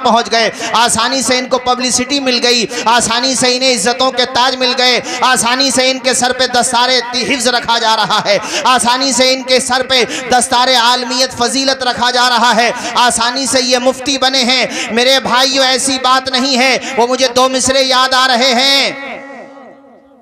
पहुंच गए, आसानी से इनको पब्लिसिटी मिल गई, आसानी से इन्हें इज्जतों के ताज मिल गए, आसानी से इनके सर पे दस्तारे हिफ्ज रखा जा रहा है, आसानी से इनके सर पे दस्तारे आलमियत फजीलत रखा जा रहा है, आसानी से ये मुफ्ती बने हैं। मेरे भाइयों ऐसी बात नहीं है। वो मुझे दो मिसरे याद आ रहे हैं।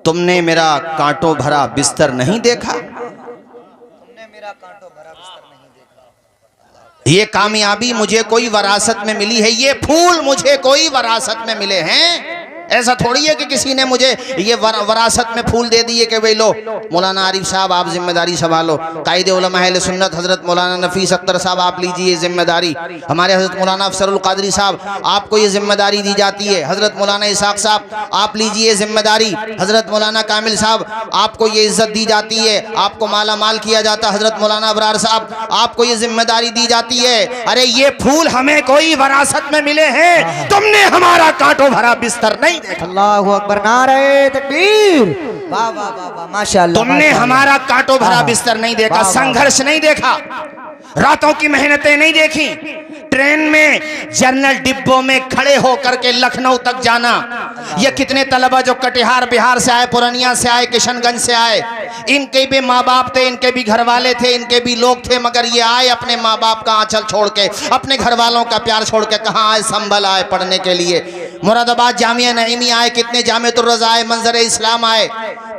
तुमने मेरा कांटों भरा बिस्तर नहीं देखा, तुमने मेरा कांटों भरा बिस्तर नहीं देखा। ये कामयाबी मुझे कोई वरासत में मिली है, ये फूल मुझे कोई वरासत में मिले हैं। ऐसा थोड़ी है कि किसी ने मुझे ये वरासत में फूल दे दिए कि भाई लो मौलाना आरिफ साहब आप जिम्मेदारी संभालो, कायदे उलमा अहले सुन्नत हजरत मौलाना नफीस अख्तर साहब आप लीजिए जिम्मेदारी, हमारे हजरत मौलाना अफसरुल कादरी साहब आपको ये जिम्मेदारी दी जाती है, हजरत मौलाना इसाक साहब आप लीजिए जिम्मेदारी, हजरत मौलाना कामिल साहब आपको ये इज्जत दी जाती है, आपको माला माल किया जाता, हजरत मौलाना अबरार साहब आपको ये जिम्मेदारी दी जाती है। अरे ये फूल हमें कोई वरासत में मिले हैं, तुमने हमारा कांटों भरा बिस्तर नहीं। अल्लाहु अकबर, नारे तकबीर, वाह वाह वाह वाह, माशाअल्लाह। तुमने हमारा कांटों भरा बिस्तर नहीं देखा, संघर्ष नहीं देखा, रातों की मेहनतें नहीं देखी, ट्रेन में जनरल डिब्बों में खड़े होकर के लखनऊ तक जाना। ये कितने तलबा जो कटिहार बिहार से आए, पूर्णिया से आए, किशनगंज से आए, इनके भी माँ बाप थे, इनके भी घर वाले थे, इनके भी लोग थे, मगर ये आए अपने माँ बाप का आंचल छोड़ के, अपने घर वालों का प्यार छोड़ के। कहाँ आए? संभल आए पढ़ने के लिए। मुरादाबाद जामिया नईमी आए, कितने जामियातुर रज़ा आए, मंजर इस्लाम आए,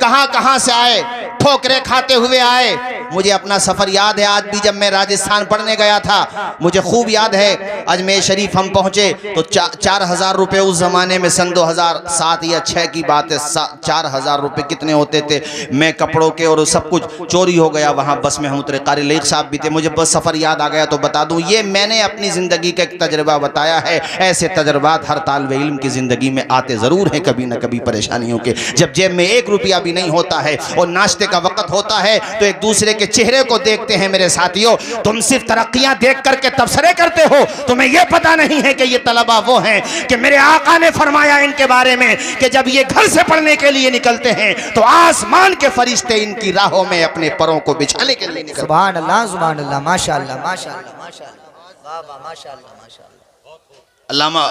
कहाँ से आए, ठोकरे खाते हुए आए। मुझे अपना सफर याद है, आज भी जब मैं राजस्थान पढ़ने गया था मुझे खूब याद है। अजमेर शरीफ हम पहुंचे तो 4,000 रुपये उस जमाने में, सन 2007 या 6 की बात है, 4,000 रुपये कितने होते थे। मैं कपड़ों के और सब कुछ चोरी हो गया वहाँ बस में हम उतरे। कारी लेख साहब भी थे, मुझे बस सफ़र याद आ गया तो बता दूँ, ये मैंने अपनी ज़िंदगी का एक तजर्बा बताया है। ऐसे तजर्बात हर तालिब इल्म की ज़िंदगी में आते ज़रूर हैं कभी ना कभी परेशानियों के। जब जेब में 1 रुपया भी नहीं होता है और नाश्ते का वक़्त होता है तो एक दूसरे के चेहरे को देखते हैं। मेरे साथियों, तुम सिर्फ तरक्कियां देख करके तबसरे करते हो, तुम्हें यह पता नहीं है कि ये तलबा वो हैं कि मेरे आका ने फरमाया इनके बारे में कि जब ये घर से पढ़ने के लिए निकलते हैं तो आसमान के फरिश्ते इनकी राहों में अपने परों को बिछाने के लिए निकलते हैं। सुभान अल्लाह, सुभान अल्लाह, माशाअल्लाह, माशाअल्लाह, माशाअल्लाह, वाह वाह, माशाअल्लाह, माशाअल्लाह। अल्लामा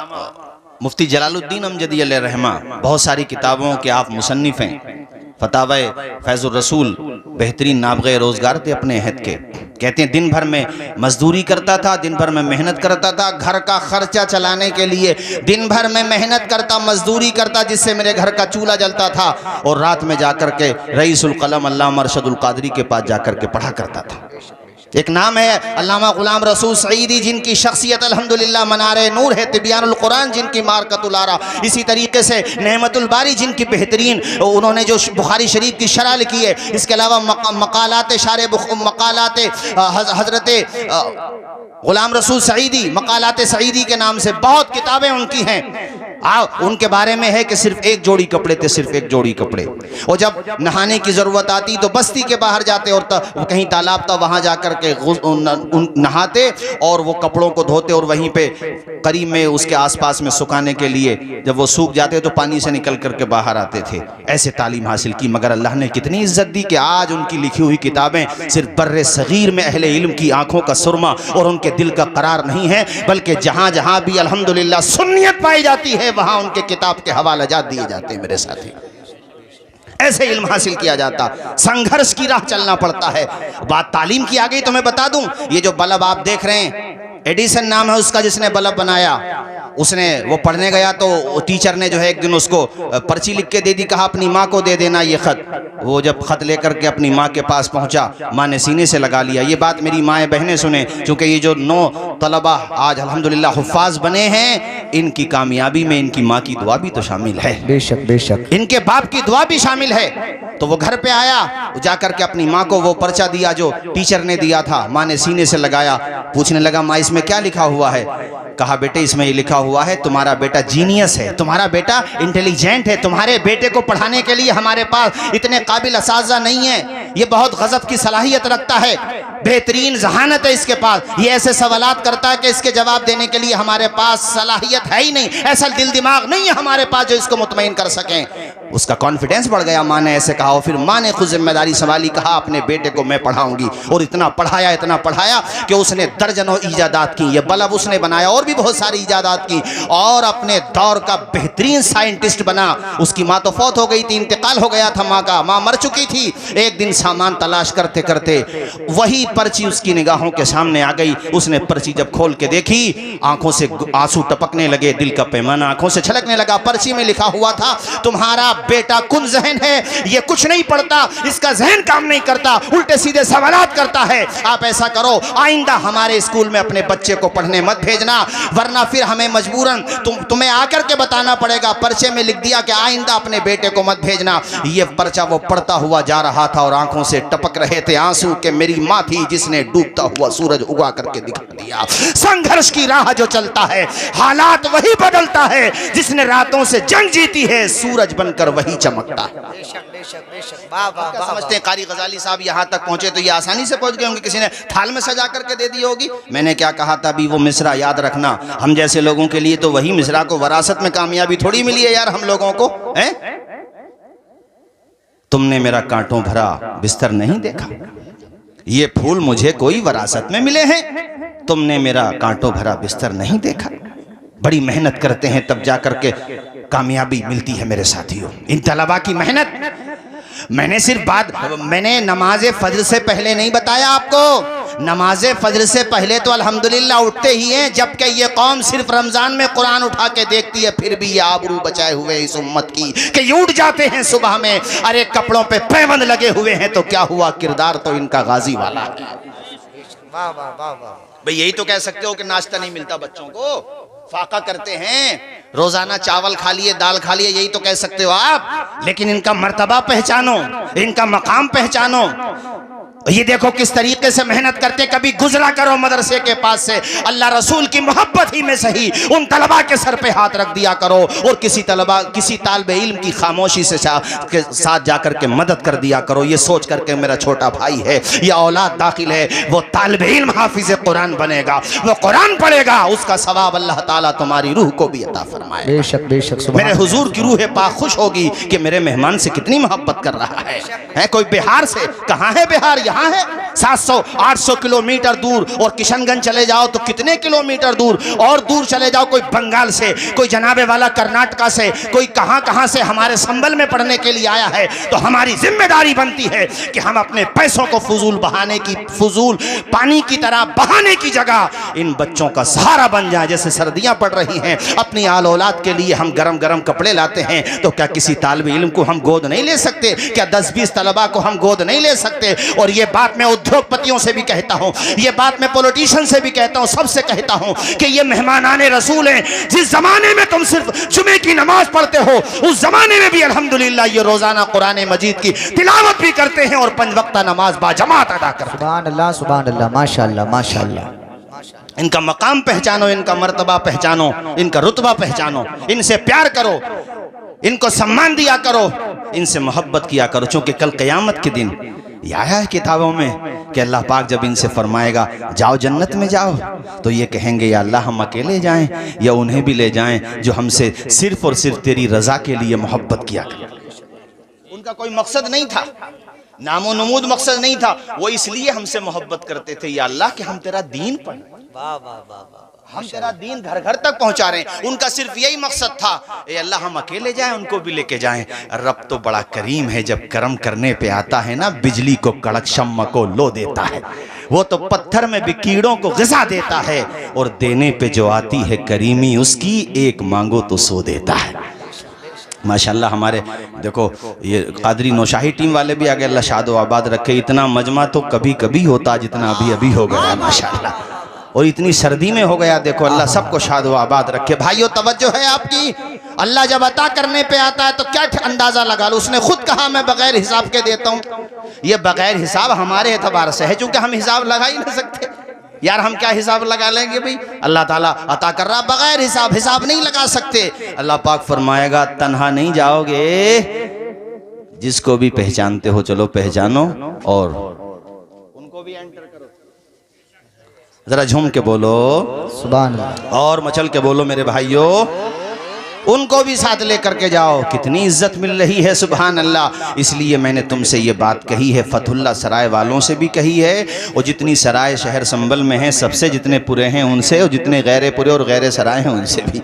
मुफ्ती जलालुद्दीन अमजदी अलैहि रहमा, बहुत सारी किताबों के आप मुसन्निफ हैं। फतावे फैजुर रसूल बेहतरीन नाबग़े रोज़गार थे अपने अहद के। कहते हैं दिन भर में मजदूरी करता था, दिन भर में मेहनत करता था, घर का खर्चा चलाने के लिए दिन भर में मेहनत करता, मजदूरी करता, जिससे मेरे घर का चूल्हा जलता था। और रात में जाकर के रईसुल कलम अल्लामा अरशदुल कादरी के पास जाकर के पढ़ा करता था। एक नाम है अल्लामा गुलाम रसूल सईदी, जिनकी शख्सियत अल्हम्दुलिल्लाह मनारे नूर है। तिबियानुल कुरान जिनकी मारकतुल आरा, इसी तरीके से नेमतुल बारी जिनकी बेहतरीन, उन्होंने जो बुखारी शरीफ की शरह लिखी है। इसके अलावा मकालात शारे मकालात हजरत गुलाम रसूल सईदी, मकालात सईदी के नाम से बहुत किताबें उनकी हैं। उनके बारे में है कि सिर्फ 1 जोड़ी कपड़े थे, सिर्फ 1 जोड़ी कपड़े। और जब नहाने की ज़रूरत आती तो बस्ती के बाहर जाते और कहीं तालाब था वहाँ जाकर के नहाते और वो कपड़ों को धोते और वहीं पे करीब में उसके आसपास में सुखाने के लिए जब वो सूख जाते तो पानी से निकल करके बाहर आते थे। ऐसे तालीम हासिल की, मगर अल्लाह ने कितनी इज्जत दी कि आज उनकी लिखी हुई किताबें सिर्फ बर्रे सगीर में अहले इल्म की आंखों का सुरमा और उनके दिल का करार नहीं है, बल्कि जहाँ जहाँ भी अल्हम्दुलिल्लाह सुन्नियत पाई जाती है वहाँ उनके किताब के हवाले जात दिए जाते हैं। मेरे साथी, ऐसे इल्म हासिल किया जाता, संघर्ष की राह चलना पड़ता है। बात तालीम की आ गई तो मैं बता दूं, ये जो बल्ब आप देख रहे हैं, एडिसन नाम है उसका जिसने बल्ब बनाया। उसने वो पढ़ने गया तो टीचर ने जो है एक दिन उसको पर्ची लिख के दे दी, कहा अपनी माँ को दे देना ये ख़त। वो जब ख़त लेकर के अपनी माँ के पास पहुँचा, माँ ने सीने से लगा लिया। ये बात मेरी माएँ बहनें सुने, क्योंकि ये जो 9 तलबा आज अल्हम्दुलिल्लाह हुफ़ाज़ बने हैं, इनकी कामयाबी में इनकी माँ की दुआ भी तो शामिल है। बेशक बेशक, इनके बाप की दुआ भी शामिल है। तो वो घर पे आया, जाकर के अपनी माँ को वो पर्चा दिया जो टीचर ने दिया था। माँ ने सीने से लगाया, पूछने लगा माँ इसमें क्या लिखा हुआ है? कहा बेटे इसमें ये लिखा हुआ है तुम्हारा बेटा जीनियस है, तुम्हारा बेटा इंटेलिजेंट है, तुम्हारे बेटे को पढ़ाने के लिए हमारे पास इतने काबिल असातिज़ा नहीं है, ये बहुत गज़ब की सलाहियत रखता है, बेहतरीन जहानत है इसके पास, ये ऐसे सवालात करता है कि इसके जवाब देने के लिए हमारे पास सलाहियत है ही नहीं, ऐसा दिल दिमाग नहीं है हमारे पास जो इसको मुतमईन कर सकें। उसका कॉन्फिडेंस बढ़ गया। माँ ने ऐसे कहा और फिर माँ ने खुद जिम्मेदारी संभाली, कहा अपने बेटे को मैं पढ़ाऊंगी। और इतना पढ़ाया कि उसने दर्जनों ईजादात की। ये बल्ब उसने बनाया और भी बहुत सारी ईजादात की और अपने दौर का बेहतरीन साइंटिस्ट बना। उसकी माँ तो फौत हो गई थी, इंतकाल हो गया था माँ का, माँ मर चुकी थी। एक दिन सामान तलाश करते करते वही पर्ची उसकी निगाहों के सामने आ गई। उसने पर्ची जब खोल के देखी, आंखों से आंसू टपकने लगे, दिल का पैमाना आंखों से छलकने लगा। पर्ची में लिखा हुआ था, तुम्हारा बेटा कुन जहन है, ये कुछ नहीं पढ़ता, इसका जहन काम नहीं करता, उल्टे सीधे सवालात करता है। आप ऐसा करो, आइंदा हमारे स्कूल में अपने बच्चे को पढ़ने मत भेजना, वरना फिर हमें मजबूरन तुम्हें आकर के बताना पड़ेगा। पर्चे में लिख दिया कि आइंदा अपने बेटे को मत भेजना। ये पर्चा वो पढ़ता हुआ जा रहा था और आंखों से टपक रहे थे आंसू कि मेरी माँ थी जिसने डूबता हुआ सूरज उगा करके दिखा दिया। संघर्ष की राह जो चलता है, हालात वही बदलता है, जिसने रातों से जंग जीती है, सूरज बनकर वही चमकता है। बेशक बेशक बेशक, वाह वाह वाह। समझते हैं कारी गजाली साहब यहाँ तक पहुंचे तो ये आसानी से पहुंच गए होंगे, किसी ने थाल में सजा करके दे दी होगी। मैंने क्या कहा था अभी, वो मिसरा याद रखना। हम जैसे लोगों के लिए तो वही मिसरा को वरासत में कामयाबी थोड़ी मिली है यार हम लोगों को, हैं? तुमने मेरा कांटों भरा बिस्तर नहीं देखा, ये फूल मुझे कोई वरासत में मिले हैं। तुमने मेरा कांटों भरा बिस्तर नहीं देखा। बड़ी मेहनत करते हैं तब जा करके कामयाबी मिलती है मेरे साथियों। इन तलबा की मेहनत मैंने नमाज फजर से पहले नहीं बताया आपको। नमाज फजर से पहले तो अल्हम्दुलिल्लाह उठते ही हैं, जबकि ये कौम सिर्फ रमजान में कुरान उठा के देखती है, फिर भी ये आबरू बचाए हुए इस उम्मत की कि ये उठ जाते हैं सुबह में, अरे कपड़ों पे पैबंद लगे हुए हैं तो क्या हुआ, किरदार तो इनका गाजी वाला है। वाह वाह वाह वाह। भाई यही तो कह सकते हो कि नाश्ता नहीं मिलता बच्चों को, फाका करते हैं, रोजाना चावल खा लिए, दाल खा लिए, यही तो कह सकते हो आप। लेकिन इनका मर्तबा पहचानो, इनका मकाम पहचानो। ये देखो किस तरीके से मेहनत करते। कभी गुजरा करो मदरसे के पास से, अल्लाह रसूल की मोहब्बत ही में सही उन तलबा के सर पे हाथ रख दिया करो और किसी तालिबे इल्म की खामोशी से साथ जाकर के मदद कर दिया करो। ये सोच करके मेरा छोटा भाई है या औलाद दाखिल है, वो तालिबे इल्म हाफिज कुरान बनेगा, वो कुरान पढ़ेगा, उसका सवाब अल्लाह ताला तुम्हारी रूह को भी अता फरमाए। बेशक बेशक। मेरे हुजूर की रूह पाक खुश होगी कि मेरे मेहमान से कितनी मोहब्बत कर रहा है। कोई बिहार से, कहाँ है बिहार, यहाँ है 700-800 किलोमीटर दूर, और किशनगंज चले जाओ तो कितने किलोमीटर दूर, और दूर चले जाओ कोई बंगाल से, कोई जनाबे वाला कर्नाटका से, कोई कहाँ से हमारे संबल में पढ़ने के लिए आया है। तो हमारी जिम्मेदारी बनती है कि हम अपने पैसों को फजूल पानी की तरह बहाने की जगह इन बच्चों का सहारा बन जाए। जैसे सर्दियां पड़ रही हैं, अपनी आल औलाद के लिए हम गरम गरम कपड़े लाते हैं, तो क्या किसी तालिबे इल्म को हम गोद नहीं ले सकते? क्या 10-20 तलबा को हम गोद नहीं ले सकते? और ये बात मैं उद्योगपतियों से भी कहता हूं, ये बात मैं पॉलिटिशियन से भी कहता हूं, सबसे कहता हूं कि ये मेहमानाने रसूल हैं। जिस जमाने में तुम सिर्फ जुमे की नमाज पढ़ते हो, उस जमाने में भी अल्हम्दुलिल्लाह ये रोजाना कुरान मजीद की तिलावत भी करते हैं और 5 वक्ता नमाज बाजमात अदा करते हैं। सुभान अल्लाह, माशाअल्लाह माशाअल्लाह। इनका मकाम पहचानो, इनका मर्तबा पहचानो, इनका रुतबा पहचानो, इनसे प्यार करो, इनको सम्मान दिया करो, इनसे मोहब्बत किया करो। चूंकि कल क़यामत के दिन यह आया है किताबों में कि अल्लाह पाक जब इनसे फरमाएगा जाओ जन्नत में जाओ, तो ये कहेंगे या अल्लाह हम अकेले जाएं या उन्हें भी ले जाएं जो हमसे सिर्फ और सिर्फ तेरी रजा के लिए मोहब्बत किया करें। उनका कोई मकसद नहीं था, नामो नमूद मकसद नहीं था, वो इसलिए हमसे मोहब्बत करते थे या अल्लाह कि हम तेरा दीन पढ़ें, वाह वाह वाह, हम तेरा दीन घर घर तक पहुंचा रहे हैं। उनका सिर्फ यही मकसद था, ए अल्लाह हम अकेले जाएं उनको भी लेके जाएं। रब तो बड़ा करीम है, जब करम करने पे आता है ना, बिजली को कड़क शम्मा को लो देता है। वो तो पत्थर में भी कीड़ों को ग़िज़ा देता है, और देने पे जो आती है करीमी उसकी, एक मांगो तो सो देता है। माशाल्लाह हमारे देखो ये कादरी नौशाही टीम वाले भी आगे, अल्लाह शाद व आबाद रखे। इतना मजमा तो कभी कभी होता जितना अभी अभी हो गया माशाल्लाह, और इतनी सर्दी में हो गया। देखो अल्लाह सबको शाद व आबाद रखे। भाइयों तवज्जो है आपकी, अल्लाह जब अता करने पे आता है तो क्या अंदाजा लगा लो। उसने खुद कहा मैं बगैर हिसाब के देता हूँ। ये बगैर हिसाब हमारे एतबार से है, चूंकि हम हिसाब लगा ही नहीं सकते यार। हम क्या हिसाब लगा लेंगे भाई, अल्लाह ताला अता कर रहा बगैर हिसाब, हिसाब नहीं लगा सकते। अल्लाह पाक फरमाएगा तन्हा नहीं जाओगे, जिसको भी पहचानते हो चलो पहचानो और उनको भी एंटर करो। जरा झूम के बोलो सुभान अल्लाह, और मचल के बोलो मेरे भाइयों उनको भी साथ लेकर के जाओ, कितनी इज्जत मिल रही है, सुभान अल्लाह। इसलिए मैंने तुमसे ये बात कही है, फतहुल्ला सराय वालों से भी कही है, और जितनी सराय शहर संबल में हैं सबसे, जितने पुरे हैं उनसे, और जितने गैर पुरे और गैर सराय हैं उनसे भी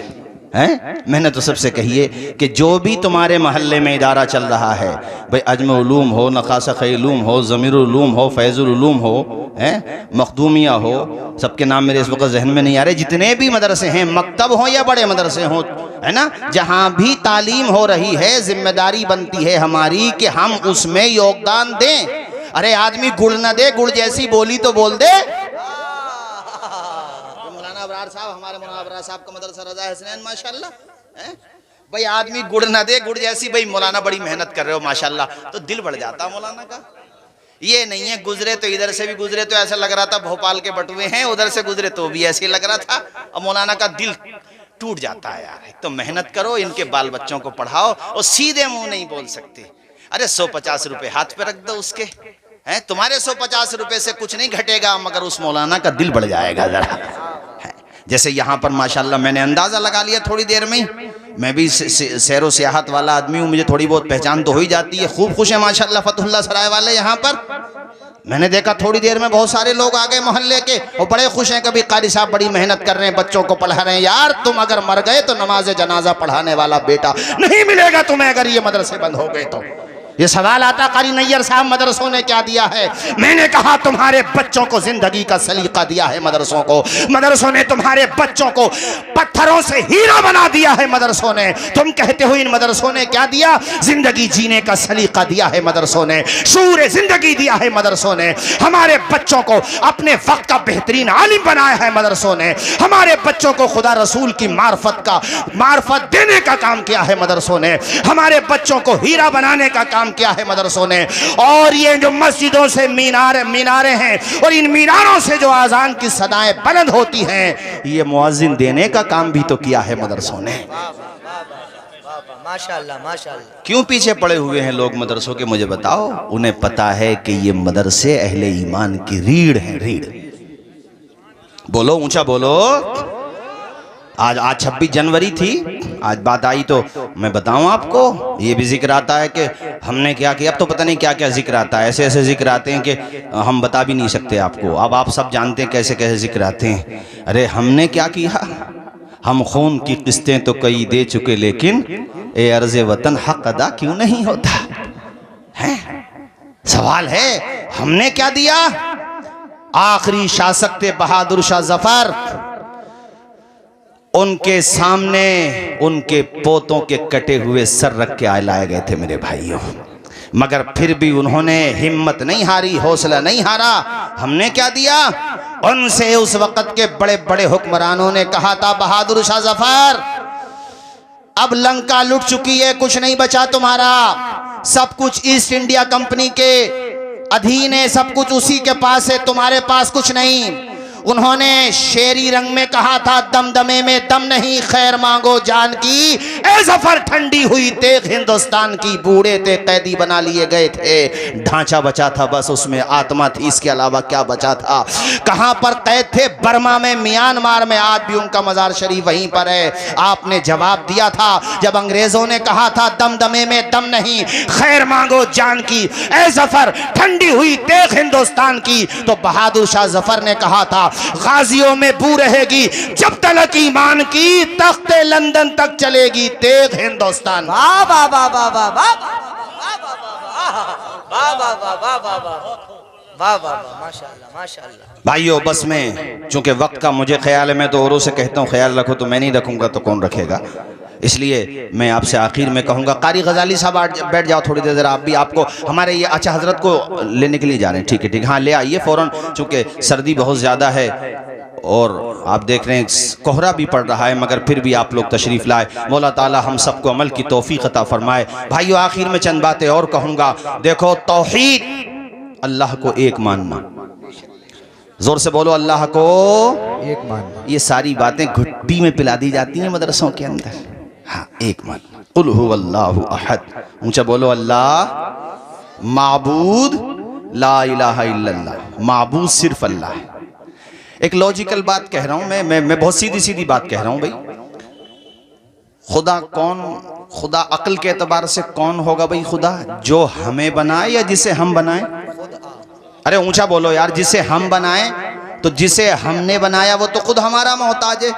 हैं। मैंने तो सबसे कही है कि जो भी तुम्हारे महल्ले में इदारा चल रहा है, भाई अजम उलूम हो, नकाशा-ए-उलूम हो, ज़मीर-उल-उलूम हो, फैज़ुल-उलूम हो, हैं, मखदूमिया हो, सबके नाम मेरे इस वक्त जहन में नहीं आ रहे, जितने भी मदरसे हैं, मकतब हो या बड़े मदरसे हो, है ना, जहाँ भी तालीम हो रही है, जिम्मेदारी बनती है हमारी कि हम उसमें योगदान दें। अरे आदमी गुड़ न दे, गुड़ जैसी बोली तो बोल दे। मौलाना अबरार साहब, हमारे मौलाना अबरार साहब का मदरसा रज़ा हसनैन माशाल्लाह, हैं? भाई आदमी गुड़ न दे, गुड़ जैसी, भाई मौलाना बड़ी मेहनत कर रहे हो माशाल्लाह, तो दिल बढ़ जाता मौलाना का। ये नहीं है गुजरे तो इधर से भी गुजरे तो ऐसा लग रहा था भोपाल के बटुए हैं, उधर से गुजरे तो भी ऐसे लग रहा था, और मौलाना का दिल टूट जाता है यार। तो मेहनत करो, इनके बाल बच्चों को पढ़ाओ, और सीधे मुंह नहीं बोल सकते। अरे 150 रुपए हाथ पे रख दो उसके, हैं, तुम्हारे 150 रुपए से कुछ नहीं घटेगा, मगर उस मौलाना का दिल बढ़ जाएगा जरा। जैसे यहाँ पर माशाल्लाह मैंने अंदाजा लगा लिया थोड़ी देर में, मैं भी सैरो सियाहत वाला आदमी हूँ, मुझे थोड़ी बहुत पहचान तो हो ही जाती है। खूब खुश है माशाल्लाह फतहुल्ला सराय वाले यहाँ पर। मैंने देखा थोड़ी देर में बहुत सारे लोग आ गए मोहल्ले के, और बड़े खुश हैं, कभी कारी साहब बड़ी मेहनत कर रहे हैं, बच्चों को पढ़ा रहे हैं। यार तुम अगर मर गए तो नमाज जनाजा पढ़ाने वाला बेटा नहीं मिलेगा तुम्हें, अगर ये मदरसे बंद हो गए तो। ये सवाल आता, कारी नैयर साहब मदरसों ने क्या दिया है? मैंने कहा तुम्हारे बच्चों को जिंदगी का सलीका दिया है मदरसों को। मदरसों ने तुम्हारे बच्चों को पत्थरों से हीरा बना दिया है मदरसों ने। तुम कहते हो इन मदरसों ने क्या दिया? जिंदगी जीने का सलीका दिया है मदरसों ने, शूर जिंदगी दिया है मदरसों ने। हमारे बच्चों को अपने वक्त का बेहतरीन आलिम बनाया है मदरसों ने। हमारे बच्चों को खुदा रसूल की मार्फत देने का काम किया है मदरसों ने। हमारे बच्चों को हीरा बनाने का काम किया है मदरसों ने। और ये जो मस्जिदों से मीनारे हैं, और इन मीनारों से जो आजान की सदाएं बुलंद होती हैं, ये मुअज्जिन देने का काम भी तो किया है मदरसों ने। माशाअल्लाह माशाअल्लाह। क्यों पीछे पड़े हुए हैं लोग मदरसों के, मुझे बताओ। उन्हें पता है कि ये मदरसे अहले ईमान की रीढ़ है, रीढ़। बोलो, ऊंचा बोलो। आज 26 जनवरी थी, आज बात आई तो मैं बताऊं आपको, ये भी जिक्र आता है कि हमने क्या किया। अब तो पता नहीं क्या क्या जिक्र आता है, ऐसे ऐसे जिक्र आते हैं कि हम बता भी नहीं सकते आपको। अब आप सब जानते हैं कैसे कैसे जिक्र आते हैं। अरे हमने क्या किया? हम खून की किस्तें तो कई दे चुके, लेकिन ए अर्ज़े वतन हक अदा क्यों नहीं होता है? सवाल है, हमने क्या दिया? आखिरी शासक थे बहादुर शाह जफर, उनके सामने उनके पोतों के कटे हुए सर रख के लाए गए थे मेरे भाइयों, मगर फिर भी उन्होंने हिम्मत नहीं हारी, हौसला नहीं हारा। हमने क्या दिया? उनसे उस वक्त के बड़े बड़े हुक्मरानों ने कहा था, बहादुर शाह जफर अब लंका लुट चुकी है, कुछ नहीं बचा तुम्हारा, सब कुछ ईस्ट इंडिया कंपनी के अधीन है, सब कुछ उसी के पास है, तुम्हारे पास कुछ नहीं। उन्होंने शेरी रंग में कहा था, दमदमे में दम नहीं, खैर मांगो जान की। ए जफर ठंडी हुई तेग हिंदुस्तान की, बूढ़े थे कैदी बना लिए गए थे, ढांचा बचा था बस, उसमें आत्मा थी, इसके अलावा क्या बचा था? कहां पर कैद थे? बर्मा में, म्यांमार में, आज भी उनका मजार शरीफ वहीं पर है। आपने जवाब दिया था जब अंग्रेजों ने कहा था दमदमे में दम नहीं, खैर मांगो जान की, ए जफर ठंडी हुई तेग हिंदुस्तान की, तो बहादुर शाह जफर ने कहा था, गाजियों में बू रहेगी जब तलक ईमान की, तख्ते लंदन तक चलेगी तेग हिंदुस्तान। वाह वाह वाह वाह वाह वाह वाह वाह वाह वाह वाह, माशाअल्लाह माशाअल्लाह। भाइयों बस में चूंकि वक्त का मुझे ख्याल है, मैं तो औरों से कहता हूँ ख्याल रखो, तो मैं नहीं रखूंगा तो कौन रखेगा? इसलिए मैं आपसे आखिर में कहूँगा, कारी गजाली साहब बैठ जाओ थोड़ी देर जरा। आप भी, आपको हमारे ये अच्छा हजरत को लेने के लिए जा रहे हैं, ठीक है ठीक, हाँ ले आइए फ़ौरन, चूँकि सर्दी बहुत ज़्यादा है और आप देख रहे हैं कोहरा भी पड़ रहा है, मगर फिर भी आप लोग तशरीफ़ लाए। मौला ताला हम सबको अमल की तौफीक अता फरमाए। भाइयों आखिर में चंद बातें और कहूँगा। देखो, तौहीद, अल्लाह को एक मानना, जोर से बोलो, अल्लाह को एक मानना। ये सारी बातें घुट्टी में पिला दी जाती हैं मदरसों के अंदर। हाँ, एक मान, कुल हुवल्लाहु अहद, ऊंचा बोलो, अल्लाह माबूद ला इलाहा इल्लल्लाह, माबूद सिर्फ अल्लाह है। एक लॉजिकल बात कह रहा हूं मैं बहुत सीधी सीधी बात कह रहा हूं भाई। खुदा कौन, खुदा अक्ल के एतबार से कौन होगा भाई खुदा? जो हमें बनाए या जिसे हम बनाए? अरे ऊंचा बोलो यार, जिसे हम बनाए। तो जिसे हमने बनाया वो तो खुद हमारा मोहताज है।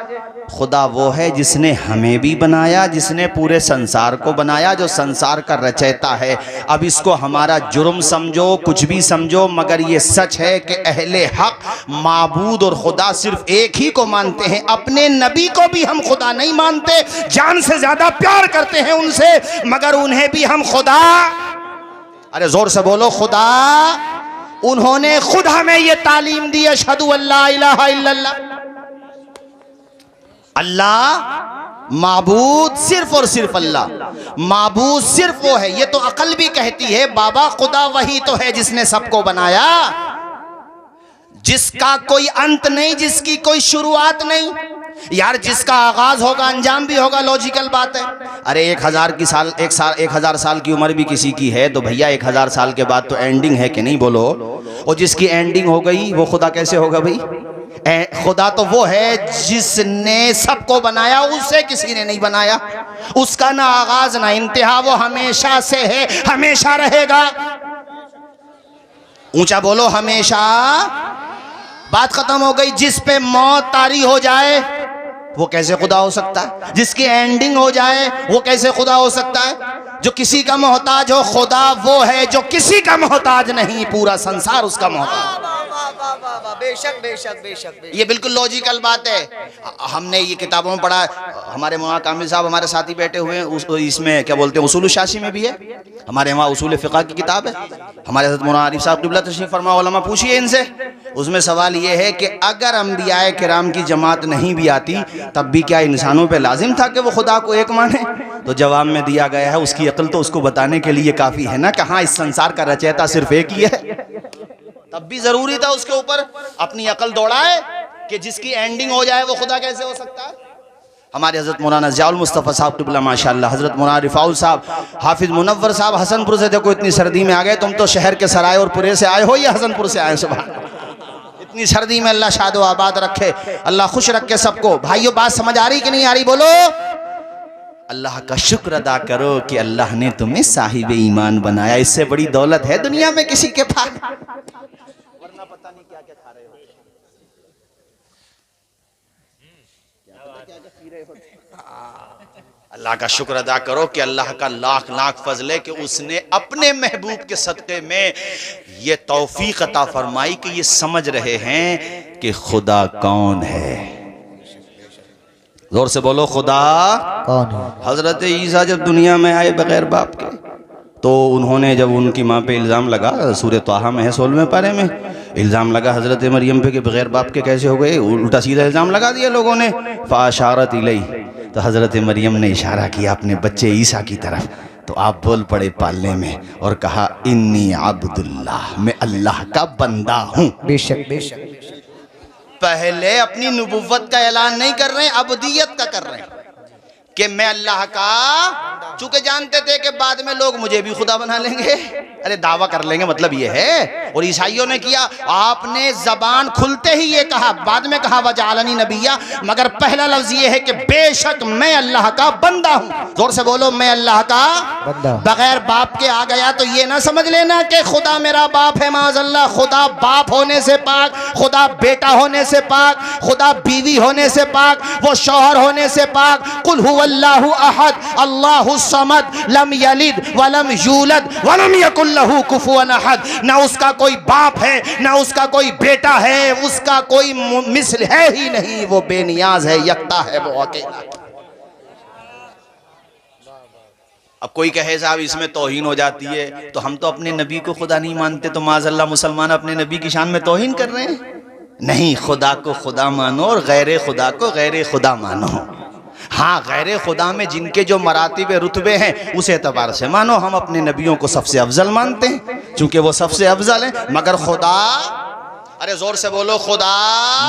खुदा वो है जिसने हमें भी बनाया, जिसने पूरे संसार को बनाया, जो संसार का रचयिता है। अब इसको हमारा जुर्म समझो, कुछ भी समझो, मगर ये सच है कि अहले हक माबूद और खुदा सिर्फ एक ही को मानते हैं। अपने नबी को भी हम खुदा नहीं मानते, जान से ज्यादा प्यार करते हैं उनसे, मगर उन्हें भी हम खुदा, अरे जोर से बोलो खुदा। उन्होंने खुद हमें ये तालीम दी, अशहदु अल्ला इलाहा इल्लल्लाह, अल्लाह माबूद सिर्फ और सिर्फ अल्लाह, माबूद सिर्फ वो है। ये तो अकल भी कहती है बाबा, खुदा वही तो है जिसने सबको बनाया, जिसका कोई अंत नहीं, जिसकी कोई शुरुआत नहीं। यार जिसका आगाज होगा अंजाम भी होगा, लॉजिकल बात है। अरे 1000 साल की उम्र भी किसी की है तो भैया 1000 साल के बाद तो एंडिंग है कि नहीं, बोलो। और जिसकी एंडिंग हो गई वो खुदा कैसे होगा भाई? खुदा तो वो है जिसने सबको बनाया, उससे किसी ने नहीं बनाया। उसका ना आगाज ना इंतहा, वो हमेशा से है, हमेशा रहेगा। ऊंचा बोलो हमेशा। बात खत्म हो गई। जिस पे मौत तारी हो जाए वो कैसे खुदा हो सकता है? जिसकी एंडिंग हो जाए वो कैसे खुदा हो सकता है? जो किसी का मोहताज हो, खुदा वो है जो किसी का मोहताज नहीं, पूरा संसार उसका मोहताज। बेशक बेशक बेशक, ये बिल्कुल लॉजिकल बात है। हमने ये किताबों में पढ़ा, हमारे मौलाना कामिल साहब हमारे साथी बैठे हुए हैं, इसमें क्या बोलते हैं उसूल शाशी में भी है, हमारे वहाँ उसूल फ़िक़ह की किताब है, हमारे हज़रत मौलाना आरिफ साहब क़िबला तशरीफ़ फरमा, उलमा पूछिए इनसे। उसमें सवाल ये है कि अगर अंबियाए किराम की जमात नहीं भी आती तब भी क्या इंसानों पे लाजिम था कि वो खुदा को एक माने? तो जवाब में दिया गया है उसकी अक्ल तो उसको बताने के लिए काफ़ी है ना, कहाँ इस संसार का रचयिता सिर्फ एक ही है। तब भी ज़रूरी था उसके ऊपर अपनी अक्ल दौड़ाए कि जिसकी एंडिंग हो जाए वो खुदा कैसे हो सकता है। हमारे हज़रत मौलाना ज़ियाउल मुस्तफ़ा साहब क़िबला माशाअल्लाह, हज़रत मौलाना रिफ़ाउल साहब, हाफिज़ मुनव्वर साहब हसनपुर से, देखो इतनी सर्दी में आ गए, तुम तो शहर के सराय और पुरे से आए हो या हसनपुर से आए? सुभान, इतनी सर्दी में अल्लाह शादो आबाद रखे, अल्लाह खुश रखे सबको। भाइयों बात समझ आ रही कि नहीं आ रही? बोलो। अल्लाह का शुक्र अदा करो कि अल्लाह ने तुम्हें साहिब ईमान बनाया। इससे बड़ी दौलत है दुनिया में किसी के पास? वरना पता नहीं क्या क्या खा रहे हो, अल्लाह का शुक्र अदा करो कि अल्लाह का लाख लाख फजल है कि उसने अपने महबूब के सदक़े में ये तौफीक अता फरमाई कि ये समझ रहे हैं कि खुदा कौन है। जोर से बोलो खुदा कौन है? हजरत ईसा जब दुनिया में आए बगैर बाप के, तो उन्होंने जब उनकी माँ पे इल्ज़ाम लगा, सूरह ताहा में है 16वें पारे में, इल्ज़ाम लगा हज़रत मरियम पे कि बगैर बाप के कैसे हो गए, उल्टा सीधा इल्ज़ाम लगा दिया लोगों ने। फ़ाशारत इलैहि, तो हज़रत मरियम ने इशारा किया अपने बच्चे ईसा की तरफ, तो आप बोल पड़े पालने में और कहा इन्नी अब्दुल्लाह, मैं अल्लाह का बंदा हूँ। बेशक बेशक। पहले अपनी नबुव्वत का ऐलान नहीं कर रहे हैं, अब्दियत का कर रहे हैं कि मैं अल्लाह का, चूंकि जानते थे कि बाद में लोग मुझे भी खुदा बना लेंगे, अरे दावा कर लेंगे, मतलब ये है। और ईसाइयों ने किया, आपने जबान खुलते ही ये कहा, बाद में कहा वजालनी नबिया, मगर पहला लफ्ज ये है कि बेशक मैं अल्लाह का बंदा हूं। जोर से बोलो, मैं अल्लाह का बंदा। बगैर बाप के आ गया तो ये ना समझ लेना कि खुदा मेरा बाप है, माज़अल्लाह। खुदा बाप होने से पाक, खुदा बेटा होने से पाक, खुदा बीवी होने से पाक, वो शौहर होने से पाक। कुल हुवल्लाहु अहद अल्लाहु समद लम यलिद वलम यूलद वलम यकुल लहू कुफुवन अहद। ना उसका कोई बाप है, ना उसका कोई बेटा है, उसका कोई मिस्ल है ही नहीं, वो बेनियाज है, यकता है, वो अकेला। अब कोई कहे साहब इसमें तौहीन हो जाती है, तो हम तो अपने नबी को खुदा नहीं मानते, तो माज़अल्लाह मुसलमान अपने नबी की शान में तौहीन कर रहे हैं। नहीं, खुदा को खुदा मानो और गैर खुदा को गैर खुदा मानो। हाँ, गैर खुदा में जिनके जो मरातिब रुतबे हैं उस एतबार से मानो। हम अपने नबियों को सबसे अफजल मानते हैं चूंकि वो सबसे अफजल हैं, मगर खुदा, अरे जोर से बोलो, खुदा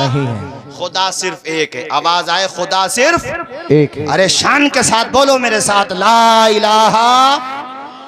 नहीं है। खुदा सिर्फ एक है। आवाज आए, खुदा सिर्फ एक है। अरे शान के साथ बोलो मेरे साथ, ला इलाहा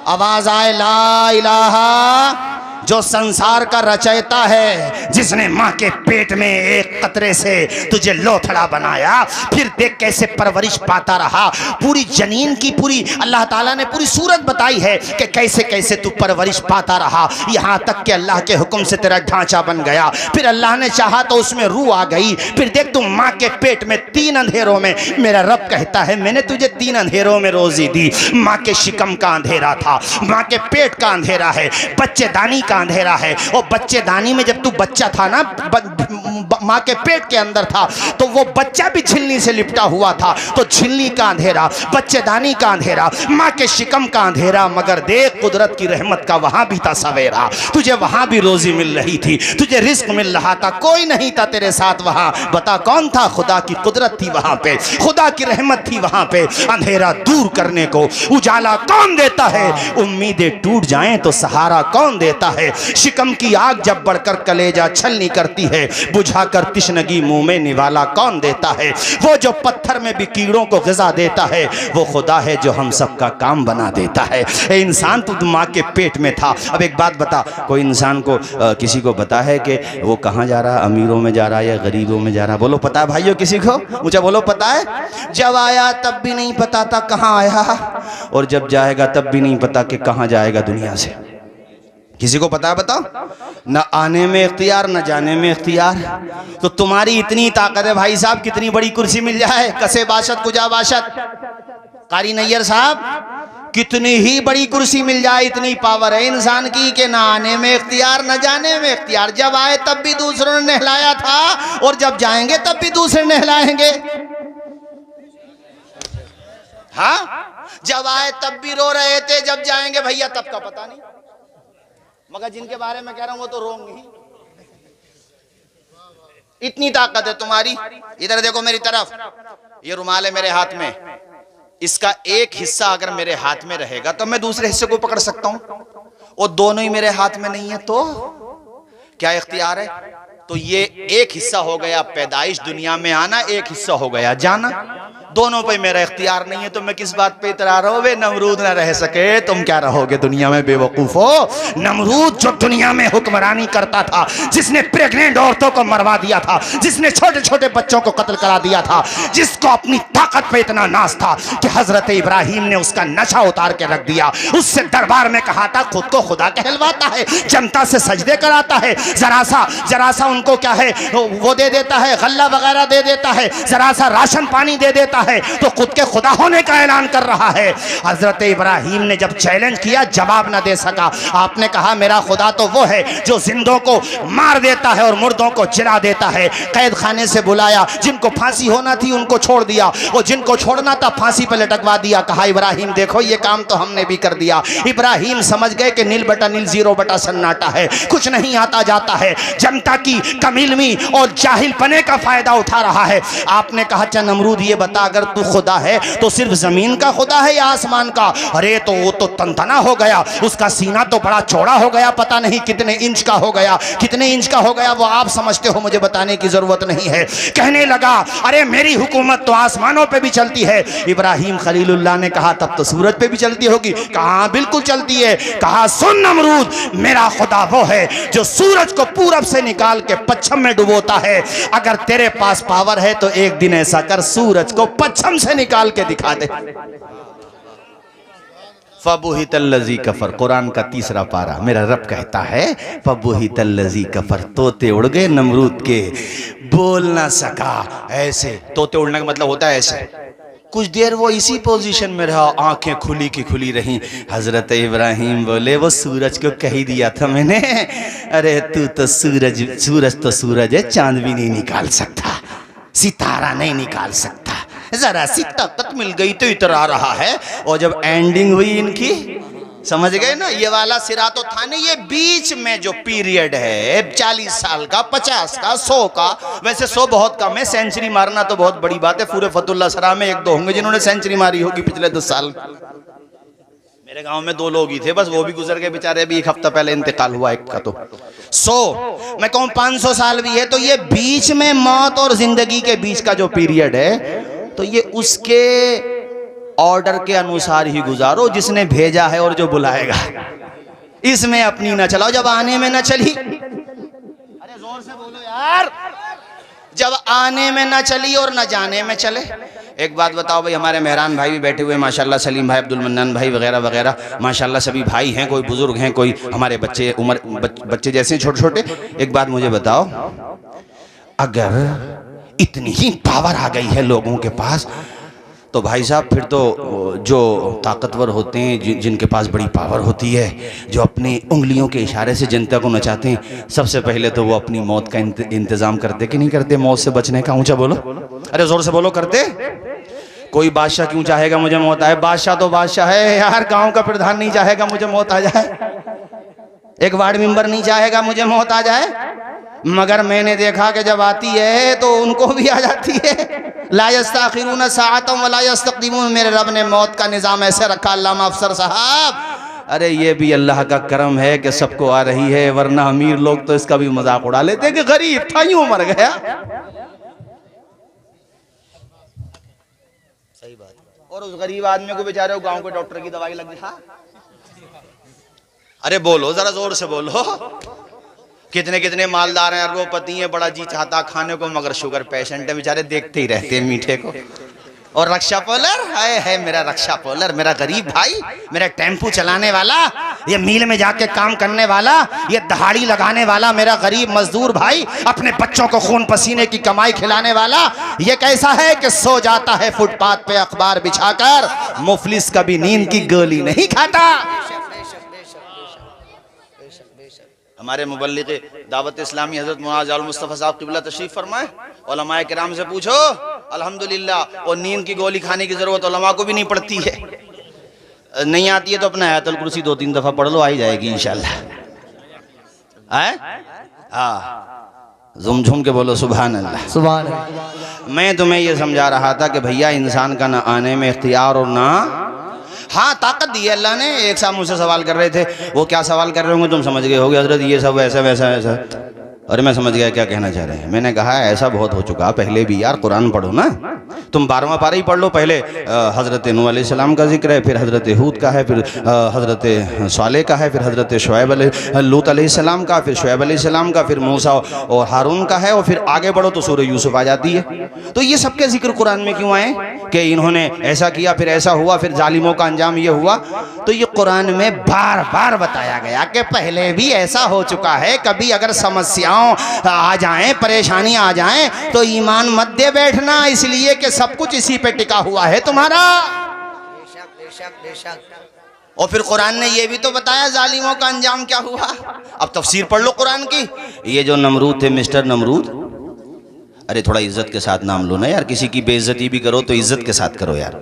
आवाज आए ला इलाहा, जो संसार का रचयिता है, जिसने माँ के पेट में एक कतरे से तुझे लोथड़ा बनाया, फिर देख कैसे परवरिश पाता रहा। पूरी जनीन की पूरी अल्लाह ताला ने पूरी सूरत बताई है कि कैसे कैसे तू परवरिश पाता रहा, यहाँ तक कि अल्लाह के हुक्म से तेरा ढांचा बन गया। फिर अल्लाह ने चाहा तो उसमें रूह आ गई। फिर देख तू माँ के पेट में 3 अंधेरों में, मेरा रब कहता है मैंने तुझे 3 अंधेरों में रोजी दी। माँ के शिकम का अंधेरा था, माँ के पेट का अंधेरा है, बच्चेदानी का अंधेरा है। और बच्चेदानी में जब तू बच्चा था ना, माँ के पेट के अंदर था, तो वो बच्चा भी झिल्ली से लिपटा हुआ था। तो झिल्ली का अंधेरा, बच्चेदानी का अंधेरा, माँ के शिकम का अंधेरा। मगर देख कुदरत की रहमत का वहां भी था सवेरा। तुझे वहां भी रोजी मिल रही थी, तुझे रिस्क मिल रहा था। कोई नहीं था तेरे साथ वहां, बता कौन था? खुदा की कुदरत थी वहां पे, खुदा की रहमत थी वहां पे। अंधेरा दूर करने को उजाला कौन देता है? उम्मीदें टूट जाएं तो सहारा कौन देता है? शिकम की आग जब बढ़कर कलेजा छलनी करती है, बुझाकर तिश्नगी मुंह में निवाला कौन देता है? वो जो पत्थर में भी कीड़ों को ग़िज़ा देता है, वो खुदा है जो हम सबका काम बना देता है। ए इंसान, तू माँ के पेट में था। अब एक बात बता, कोई इंसान को किसी को पता है कि वो कहाँ जा रहा, अमीरों में जा रहा है या गरीबों में जा रहा? बोलो पता है भाइयों किसी को? मुझे बोलो पता है? जब आया तब भी नहीं पता था कहाँ आया, और जब जाएगा तब भी नहीं पता कि कहाँ जाएगा दुनिया से। किसी को पता है? बताओ। न आने में इख्तियार, न जाने में इख्तियार। तो तुम्हारी इतनी ताकत है भाई साहब, कितनी बड़ी कुर्सी मिल जाए, कसे बाशत कुजा बाशत। कारी नैयर साहब, कितनी ही बड़ी कुर्सी मिल जाए, इतनी पावर है इंसान की कि न आने में इख्तियार, न जाने में इख्तियार। जब आए तब भी दूसरों ने नहलाया था, और जब जाएंगे तब भी दूसरे नहलाएंगे। हाँ, जब आए तब भी रो रहे थे, जब जाएंगे भैया तब का पता नहीं। मगर जिनके बारे में कह रहा हूं वो तो रोंगे। इतनी ताकत है तुम्हारी। इधर देखो मेरी तरफ, ये रुमाल है मेरे हाथ में, इसका एक हिस्सा अगर मेरे हाथ में रहेगा तो मैं दूसरे हिस्से को पकड़ सकता हूं, और दोनों ही मेरे हाथ में नहीं है तो क्या इख्तियार है? तो ये एक हिस्सा हो गया पैदाइश, दुनिया में आना, एक हिस्सा हो गया जाना। दोनों पे मेरा इख्तियार नहीं है, तो मैं किस बात पे इतरा रहा हूं? वे नमरूद ना रह सके, तुम क्या रहोगे दुनिया में बेवकूफो? नमरूद जो दुनिया में हुक्मरानी करता था, जिसने प्रेग्नेंट औरतों को मरवा दिया था, जिसने छोटे छोटे बच्चों को कत्ल करा दिया था, जिसको अपनी ताकत पे इतना नाज था कि हजरत इब्राहिम ने उसका नशा उतार के रख दिया। उससे दरबार में कहा था खुद को खुदा कहलवाता है, जनता से सजदे कराता है, जरा सा उनको क्या है वो दे देता है, गल्ला वगैरह दे देता है, जरा सा राशन पानी दे देता है, तो खुद के खुदा होने का ऐलान कर रहा है। हजरत इब्राहिम ने जब चैलेंज किया, जवाब ना दे सका। आपने कहा मेरा खुदा तो वो है जो जिंदों को मार देता है और मुर्दों को जिला देता है। कैद खाने से बुलाया, जिनको फांसी होना थी उनको छोड़ दिया, और जिनको छोड़ना था फांसी पर लटकवा दिया। कहा इब्राहिम देखो ये काम तो हमने भी कर दिया। इब्राहिम समझ गए कि नील बटा नील, जीरो बटा सन्नाटा है, कुछ नहीं आता जाता है, जनता की कमीलमी और जाहिल पने का फायदा उठा रहा है। आपने कहा अच्छा नमरूद ये बता, अगर तू खुदा है तो सिर्फ जमीन का खुदा है या आसमान का? अरे तो वो तो तनतना हो गया, उसका सीना तो बड़ा चौड़ा हो गया, पता नहीं कितने इंच का हो गया, कितने इंच का हो गया वो आप समझते हो, मुझे बताने की जरूरत नहीं है। कहने लगा अरे मेरी हुकूमत तो आसमानों पे भी चलती है। इब्राहिम खलीलुल्लाह ने कहा तब तो सूरज पे भी चलती होगी। कहा बिल्कुल चलती है। कहा सुन नमरूद, मेरा खुदा वो है जो सूरज को पूरब से निकाल के पश्चिम में डुबोता है। अगर तेरे पास पावर है तो एक दिन ऐसा कर, सूरज को पश्चिम से निकाल के दिखा दे। फबुहितल्लज़ी कफर, कुरान का 3रा पारा, मेरा रब कहता है फबुहितल्लज़ी कफर, तोते उड़ गए नमरूद के, बोल ना सका। ऐसे तोते उड़ने का मतलब होता है ऐसे। कुछ देर वो इसी पोजीशन में रहा, आंखें खुली की खुली रहीं। हजरत इब्राहिम बोले वो सूरज को कह ही दिया था मैंने, अरे तू तो सूरज तो सूरज है, चांद भी नहीं निकाल सकता, सितारा नहीं निकाल सकता। जरा सी ताकत मिल गई तो इतरा रहा है। और जब एंडिंग हुई इनकी, समझ गए ना, ये वाला सिरा तो था नहीं, ये बीच में जो पीरियड है 40 साल का, 50 का, 100 का। वैसे 100 बहुत कम है, सेंचुरी मारना तो बहुत बड़ी बात है। पूरे फतुल्ला सरा में 1-2 होंगे जिन्होंने सेंचुरी मारी होगी पिछले 10 साल। मेरे गांव में 2 लोग ही थे बस, वो भी गुजर गए बेचारे, अभी 1 हफ्ता पहले इंतकाल हुआ एक का। तो 100 मैं कहूँ 500 साल भी है, तो ये बीच में मौत और जिंदगी के बीच का जो पीरियड है, तो ये उसके ऑर्डर के अनुसार ही गुजारो, जिसने भेजा है और जो बुलाएगा, इसमें अपनी ना चलाओ। जब आने में ना चली, अरे जोर से बोलो यार, जब आने में ना चली और न जाने में चले। एक बात बताओ भाई, हमारे मेहरान भाई भी बैठे हुए माशाल्लाह, सलीम भाई, अब्दुल मन्नान भाई वगैरह वगैरह माशाल्लाह, सभी भाई हैं, कोई बुजुर्ग हैं, कोई हमारे बच्चे उम्र बच्चे जैसे छोटे छोटे। एक बात मुझे बताओ, अगर इतनी ही पावर आ गई है लोगों के पास, तो भाई साहब फिर तो जो ताकतवर होते हैं, जिनके पास बड़ी पावर होती है, जो अपनी उंगलियों के इशारे से जनता को नचाते हैं, सबसे पहले तो वो अपनी मौत का इंतजाम करते कि नहीं करते? मौत से बचने का, ऊंचा बोलो, अरे जोर से बोलो, करते? कोई बादशाह क्यों चाहेगा मुझे मौत आए? बादशाह तो बादशाह है यार, गांव का प्रधान नहीं चाहेगा मुझे मौत आ जाए, एक वार्ड मेंबर नहीं चाहेगा मुझे मौत आ जाए, मगर मैंने देखा कि जब आती है तो उनको भी आ जाती है। ला यस्तखिरून साअतम वला यस्तक़दीमून। मेरे रब ने मौत का निज़ाम ऐसे रखा, अल्लामा अफसर साहब, अरे ये भी अल्लाह का करम है कि सबको आ रही है, वरना अमीर लोग तो इसका भी मजाक उड़ा लेते कि गरीब था यूं मर गया। सही बात। और उस गरीब आदमी को बेचारे गांव के डॉक्टर की दवाई लग गई। अरे बोलो जरा जोर से बोलो, कितने कितने मालदार हैं, अरबोपति हैं, बड़ा जी चाहता खाने को, मगर शुगर पेशेंट है बेचारे, देखते ही रहते हैं मीठे को। और रक्षा पोलर है मेरा रक्षा पोलर, मेरा गरीब भाई, मेरा टेम्पू चलाने वाला, ये मील में जाके काम करने वाला, ये दहाड़ी लगाने वाला मेरा गरीब मजदूर भाई, अपने बच्चों को खून पसीने की कमाई खिलाने वाला, ये कैसा है कि सो जाता है फुटपाथ पे अखबार बिछाकर, मुफलिस कभी नींद की गोली नहीं खाता। हमारे मुबल्लिग दावत इस्लामी हजरत मुआज़ अल मुस्तफ़ा साहब क़िबला तशरीफ़ फरमाए, उलमाए किराम से पूछो, अल्हम्दुलिल्लाह, और नींद की गोली खाने की ज़रूरत उलमा को भी नहीं पड़ती है। नहीं आती है तो अपना आयतुल कुर्सी 2-3 दफ़ा पढ़ लो, आ ही जाएगी इंशाल्लाह। हाँ, झुम झुम के बोलो सुभान अल्लाह, सुभान अल्लाह। मैं तुम्हें ये समझा रहा था कि भैया इंसान का ना आने में इख्तियार और ना, हाँ ताकत दी है अल्लाह ने। एक साहब मुझसे सवाल कर रहे थे, वो क्या सवाल कर रहे होंगे तुम समझ गए होगे, हजरत ये सब वैसा वैसा वैसा, अरे मैं समझ गया क्या कहना चाह रहे हैं। मैंने कहा ऐसा बहुत हो चुका, पहले भी यार कुरान पढ़ो ना, तुम 12वां पारा ही पढ़ लो। पहले हज़रत नूह अलैहिस्सलाम का जिक्र है, फिर हज़रत हूद का है, फिर हज़रत सालेह का है, फिर हज़रत शुएब लूत अलैहिस्सलाम का, फिर शुएब अलैहिस्सलाम का, फिर मूसा और हारून का है, और फिर आगे बढ़ो तो सूरह यूसुफ आ जाती है। तो ये सबके जिक्र कुरान में क्यों आए कि इन्होंने ऐसा किया, फिर ऐसा हुआ, फिर जालिमों का अंजाम ये हुआ? तो ये कुरान में बार बार बताया गया कि पहले भी ऐसा हो चुका है। कभी अगर समस्याओं आ जाएं, परेशानी आ जाएं, तो ईमान मत दे बैठना, इसलिए कि सब कुछ इसी पे टिका हुआ है तुम्हारा। बेशक बेशक बेशक। और फिर कुरान ने ये भी तो बताया जालिमों का अंजाम क्या हुआ। अब तफसीर पढ़ लो कुरान की। ये जो नमरूद थे, मिस्टर नमरूद, अरे थोड़ा इज्जत के साथ नाम लो ना यार, किसी की बेइज्जती भी करो तो इज्जत के साथ करो यार।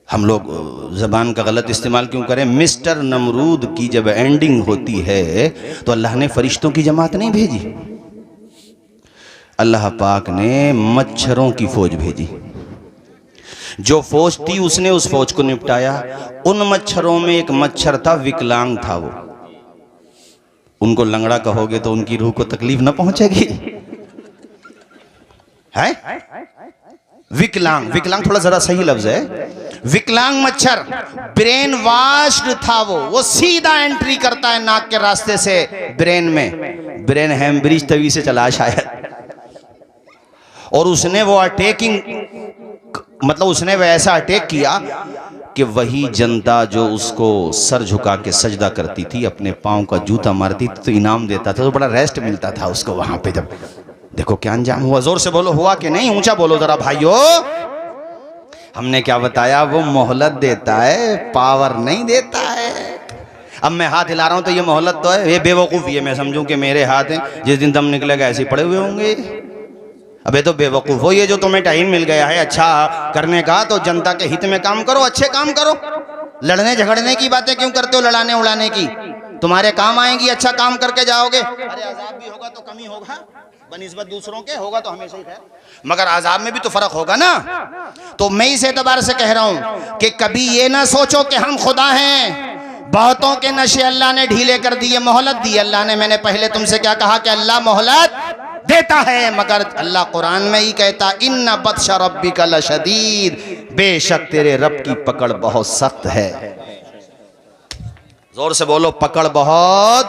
हम लोग ज़बान का गलत इस्तेमाल क्यों करें? मिस्टर नमरूद की जब एंडिंग होती है तो अल्लाह ने फरिश्तों की जमात नहीं भेजी, अल्लाह पाक ने मच्छरों की फौज भेजी। जो फौज थी उसने उस फौज को निपटाया। उन मच्छरों में एक मच्छर था, विकलांग था वो। उनको लंगड़ा कहोगे तो उनकी रूह को तकलीफ ना पहुंचेगी? है विकलांग, विकलांग थोड़ा जरा सही लफ्ज है। विकलांग मच्छर, ब्रेन वाश्ड था वो सीधा एंट्री करता है नाक के रास्ते से ब्रेन में, ब्रेन हेमब्रिज तवी से चला शायद। और उसने वो अटैकिंग, मतलब उसने वैसा अटैक किया कि वही जनता जो उसको सर झुका के सजदा करती थी, अपने पाँव का जूता मारती थी, तो इनाम देता था, तो बड़ा रेस्ट मिलता था उसको वहां पे। जब देखो क्या अंजाम हुआ, जोर से बोलो हुआ कि नहीं, ऊंचा बोलो जरा भाइयों। हमने क्या बताया? वो मोहलत देता है, पावर नहीं देता है। अब मैं हाथ हिला रहा हूं तो ये मोहलत तो है, ये बेवकूफ़ी है। मैं समझूं कि मेरे हाथ हैं, जिस दिन दम निकलेगा ऐसे पड़े हुए होंगे। अबे तो बेवकूफ़ हो, ये जो तुम्हें टाइम मिल गया है अच्छा करने का, तो जनता के हित में काम करो, अच्छे काम करो। लड़ने झगड़ने की बातें क्यों करते हो, लड़ाने उड़ाने की? तुम्हारे काम आएंगी, अच्छा काम करके जाओगे। अरे अजाब भी होगा तो कमी होगा, बनिस्बत दूसरों के होगा तो हमेशा ही है, मगर आजाब में भी तो फर्क होगा ना। तो मैं इस एतबार से कह रहा हूं कि कभी ये ना सोचो कि हम खुदा हैं। बहुतों के नशे अल्लाह ने ढीले कर दिए, मोहलत दी अल्लाह ने। मैंने पहले तुमसे क्या कहा कि अल्लाह मोहलत देता है, मगर अल्लाह कुरान में ही कहता इन्ना बत्श रब्बिका लशदीद, बेशक तेरे रब की पकड़ बहुत सख्त है। जोर से बोलो, पकड़ बहुत।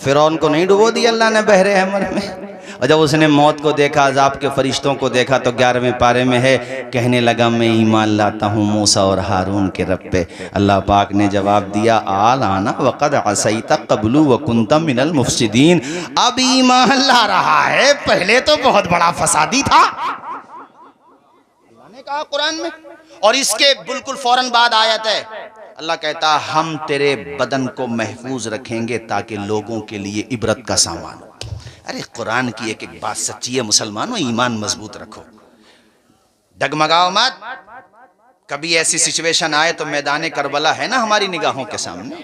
फिरौन को नहीं डुबो दिया अल्लाह ने बहरे हमर में। और जब उसने मौत को देखा, अजाब के फरिश्तों को देखा, तो 11वें पारे में है, कहने लगा मैं ईमान लाता हूँ मूसा और हारून के रब पे। अल्लाह पाक ने जवाब दिया, आल आना वक़द असैता क़ब्लु व कुन्ता मिनल मुफ़सिदीन। अब ईमान ला रहा है, पहले तो बहुत बड़ा फसादी था, अल्लाह ने कहा कुरान में। और इसके बिल्कुल फौरन बाद आयत है, अल्लाह कहता हम तेरे बदन को महफूज रखेंगे ताकि लोगों के लिए इबरत का सामान। अरे कुरान की एक एक बात सच्ची है मुसलमानों, ईमान मजबूत रखो, डगमगाओ मत। कभी ऐसी सिचुएशन आए तो मैदान करबला है ना हमारी निगाहों के सामने,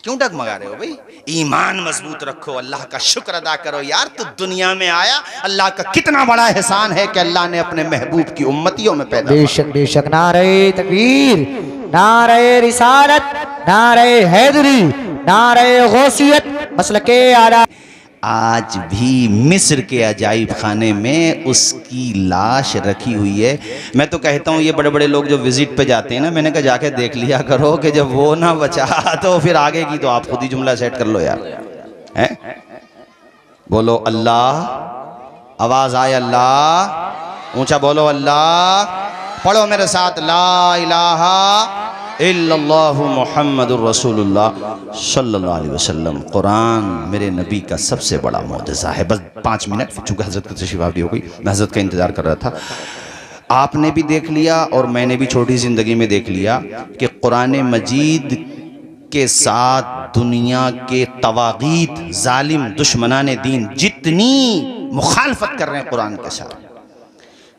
क्यों डगमगा रहे हो भाई? ईमान मजबूत रखो, अल्लाह का शुक्र अदा करो। यार तू दुनिया में आया, अल्लाह का कितना बड़ा एहसान है कि अल्लाह ने अपने महबूब की उम्मतियों में पैदा। बेशक बेशक, नारे तकबीर, नारे रिसालत, नारे हैदरी, नारे गौसियत, मसलके आला। आज भी मिस्र के अजाइब खाने में उसकी लाश रखी हुई है। मैं तो कहता हूँ ये बड़े बड़े लोग जो विजिट पे जाते हैं ना, मैंने कहा जाके देख लिया करो कि जब वो ना बचा तो फिर आगे की तो आप खुद ही जुमला सेट कर लो यार, हैं? बोलो अल्लाह, आवाज आए अल्लाह, ऊंचा बोलो अल्लाह। पढ़ो मेरे साथ, ला इलाहा इल्लल्लाहु मुहम्मदुर रसूलुल्लाह सल्लल्लाहु अलैहि वसल्लम। कुरान मेरे नबी का सबसे बड़ा मौजज़ा है। बस 5 मिनट, चूँकि हज़रत की तशरीफ़ आवरी हो गई, मैं हज़रत का इंतज़ार कर रहा था। आपने भी देख लिया और मैंने भी छोटी ज़िंदगी में देख लिया कि कुरान मजीद के साथ दुनिया के तवागीत, जालिम, दुश्मनाने दीन जितनी मुखालफत कर रहे हैं कुरान के साथ,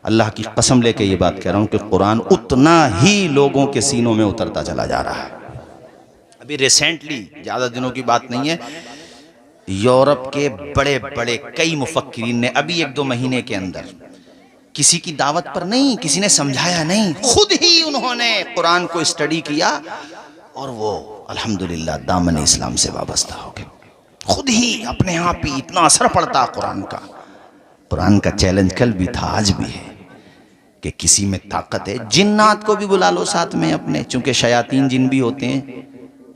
अल्लाह की कसम लेके ये बात कह रहा हूँ कि कुरान उतना ही लोगों के सीनों में उतरता चला जा रहा है। अभी रिसेंटली, ज़्यादा दिनों की बात नहीं है, यूरोप के बड़े बड़े कई मुफक्किरीन ने अभी 1-2 महीने के अंदर, किसी की दावत पर नहीं, किसी ने समझाया नहीं, खुद ही उन्होंने कुरान को स्टडी किया और वो अल्हम्दुलिल्लाह दामन इस्लाम से वाबस्ता हो गए। खुद ही अपने आप ही इतना असर पड़ता कुरान का। कुरान का चैलेंज कल भी था, आज भी है कि किसी में ताकत है, जिन्नात को भी बुला लो साथ में अपने, चूंकि शयातीन जिन भी होते हैं,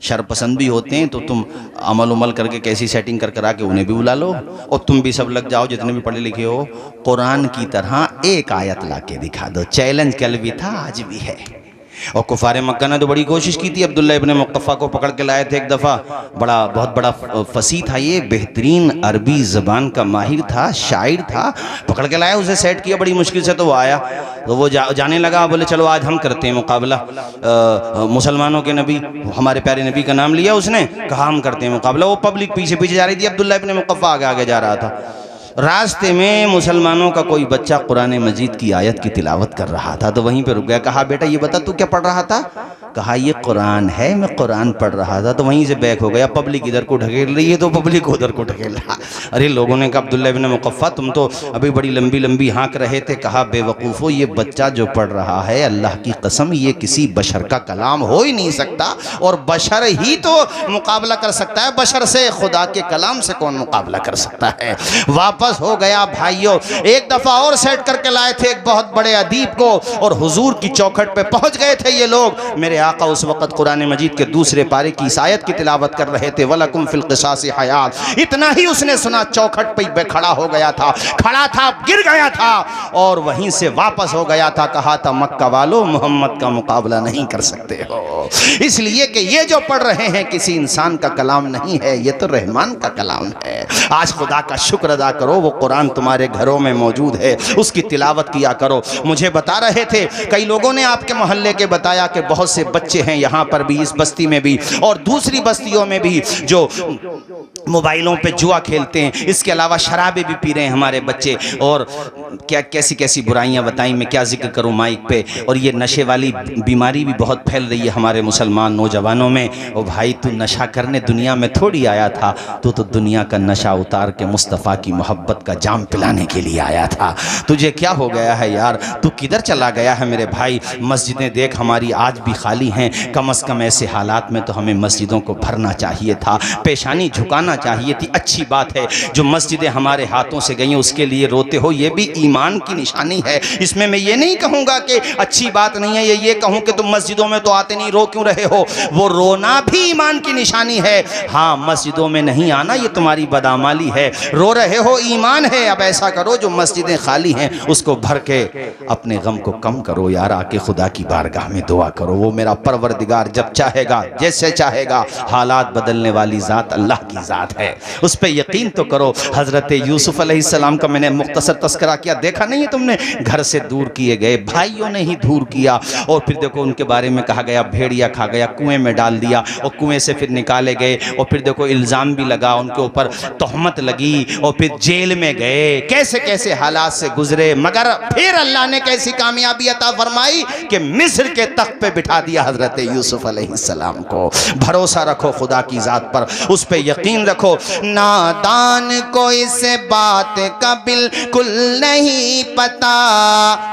शरपसंद भी होते हैं, तो तुम अमल उमल करके कैसी सेटिंग कर करा के उन्हें भी बुला लो और तुम भी सब लग जाओ, जितने भी पढ़े लिखे हो, कुरान की तरह एक आयत ला के दिखा दो। चैलेंज कल भी था, आज भी है। और कुफार मक्का ने तो बड़ी कोशिश की थी, अब्दुल्ला इब्न मुक़फ़्फ़ा को पकड़ के लाए थे एक दफ़ा, बहुत बड़ा फसीह था ये, बेहतरीन अरबी ज़बान का माहिर था, शायर था, पकड़ के लाया, उसे सेट किया बड़ी मुश्किल से, तो वो आया, तो वो जाने लगा, बोले चलो आज हम करते हैं मुकाबला, मुसलमानों के नबी, हमारे प्यारे नबी का नाम लिया उसने, कहा हम करते हैं मुकाबला। वो पब्लिक पीछे पीछे जा रही थी, अब्दुल्ला इब्न मुक़फ़्फ़ा आगे आगे जा रहा था। रास्ते में मुसलमानों का कोई बच्चा कुरान मजीद की आयत की तिलावत कर रहा था, तो वहीं पे रुक गया, कहा बेटा ये बता तू क्या पढ़ रहा था? कहा ये कुरान है, मैं कुरान पढ़ रहा था। तो वहीं से बैक हो गया, पब्लिक इधर को ढकेल रही है तो पब्लिक उधर को ढकेल रहा। अरे लोगों ने कहा अब्दुल्ला इब्न मुक़फ़्फ़ा तुम तो अभी बड़ी लंबी लंबी हाँक रहे थे। कहा बेवकूफ़ो, ये बच्चा जो पढ़ रहा है, अल्लाह की कसम ये किसी बशर का कलाम हो ही नहीं सकता, और बशर ही तो मुकाबला कर सकता है, बशर से, खुदा के कलाम से कौन मुकाबला कर सकता है। वापस हो गया भाइयों, एक दफ़ा और सेट करके लाए थे एक बहुत बड़े अदीब को, और हुजूर की चौखट पे पहुंच गए थे ये लोग। मेरे आका उस वक़्त कुरान मजीद के दूसरे पारे की इस आयत की तिलावत कर रहे थे, वलकुम फिल क़िसास हयात। इतना ही उसने सुना, चौखट पे खड़ा हो गया था, खड़ा था, गिर गया था और वहीं से वापस हो गया था। कहा था मक्का वालों, मोहम्मद का मुकाबला नहीं कर सकते हो, इसलिए कि ये जो पढ़ रहे हैं किसी इंसान का कलाम नहीं है, ये तो रहमान का कलाम है। आज खुदा का शुक्र अदा करो, वो कुरान तुम्हारे घरों में मौजूद है, उसकी तिलावत किया करो। मुझे बता रहे थे कई लोगों ने आपके मोहल्ले के बताया कि बहुत से बच्चे हैं यहाँ पर भी, इस बस्ती में भी और दूसरी बस्तियों में भी, जो मोबाइलों पे जुआ खेलते हैं, इसके अलावा शराबें भी पी रहे हैं हमारे बच्चे, और क्या कैसी कैसी बुराइयां बताई, मैं क्या जिक्र करूं माइक पे। और ये नशे वाली बीमारी भी बहुत फैल रही है हमारे मुसलमान नौजवानों में। और भाई तू नशा करने दुनिया में थोड़ी आया था, तू तो दुनिया का नशा उतार के मुस्तफ़ा की मोहब्बत का जाम पिलाने के लिए आया था। तुझे क्या हो गया है यार, तू किधर चला गया है मेरे भाई? मस्जिदें देख हमारी आज भी खाली खाली हैं। कम से कम ऐसे हालात में तो हमें मस्जिदों को भरना चाहिए था, पेशानी झुकाना चाहिए थी। अच्छी बात है जो मस्जिदें हमारे हाथों से गई उसके लिए रोते हो, ये भी ईमान की निशानी है। इसमें मैं ये नहीं कहूँगा कि अच्छी बात नहीं है, ये कहूँ कि तुम मस्जिदों में तो आते नहीं, रो क्यों रहे हो। वो रोना भी ईमान की निशानी है। हाँ, मस्जिदों में नहीं आना ये तुम्हारी बदामाली है, रो रहे हो ईमान है। अब ऐसा करो जो मस्जिदें खाली हैं उसको भर के अपने गम को कम करो यार, आके खुदा की बारगाह में दुआ करो। वो मेरा परवरदिगार जब चाहेगा जैसे चाहेगा, हालात बदलने वाली ज़ात अल्लाह की ज़ात है, उस पर यकीन तो करो। हज़रत यूसुफ अलैहिस्सलाम का मैंने मुख्तसर तस्करा किया, देखा नहीं है तुमने, घर से दूर किए गए, भाइयों ने ही दूर किया, और फिर देखो उनके बारे में कहा गया भेड़िया खा गया, कुएं में डाल दिया, और कुएं से फिर निकाले गए, और फिर देखो इल्ज़ाम भी लगा उनके ऊपर, तोहमत लगी, और फिर जेल में गए। कैसे कैसे हालात से गुजरे, मगर फिर अल्लाह ने कैसी कामयाबी अता फरमाई कि मिस्र के तख्त पे बिठा दिया हजरत यूसुफ अलैहिस्सलाम को। भरोसा रखो खुदा की ज़ात पर, उस पे यकीन रखो। नादान को इस बात का बिल्कुल नहीं पता,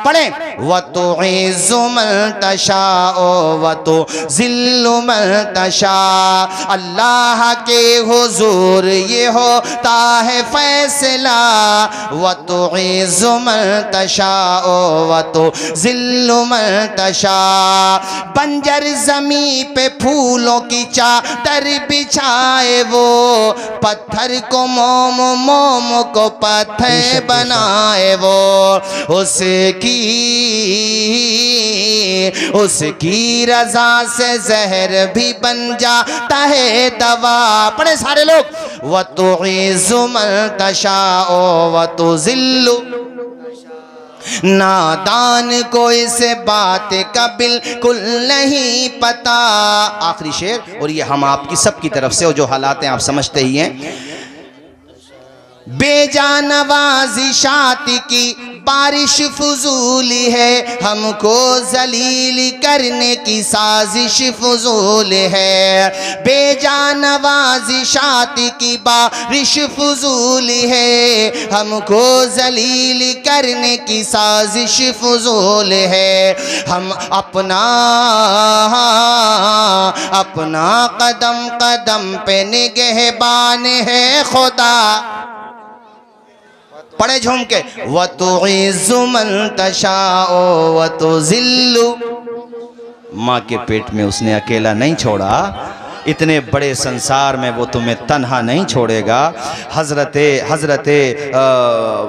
पढ़े व तो इज़्ज़ु मन तशाओ व तो ज़िल्लु मन तशा। अल्लाह के हुजूर ये होता है फैसला, व तो इज़्ज़ु मन तशाओ व तो ज़िल्लु मन तशा। बंजर ज़मीं पे फूलों की चादर बिछाए वो, पत्थर को मोम, मोम को पत्थर बनाए वो। उसकी रज़ा से जहर भी बन जाता है दवा। पढ़े सारे लोग। व तो इज़्ज़ु मन तशाओ व तो ज़िल्लु। नादान को इस बात का बिल्कुल नहीं पता। आखिरी शेर, और ये हम आपकी सबकी तरफ से, और जो हालात हैं आप समझते ही हैं। बेजानवाज़िशात की बारिश फजूली है, हमको जलील करने की साजिश फजूल है। बेजानवाज़िशात की बारिश फजूल है, हमको जलील करने की साजिश फजूल है। हम अपना कदम कदम पे निगहबान है खुदा। पढ़े झूम के। व तो इज़्ज़ु मन तशाओ व तो ज़िल्लु। माँ के पेट में उसने अकेला नहीं छोड़ा, इतने बड़े संसार में वो तुम्हें तन्हा नहीं छोड़ेगा। हज़रत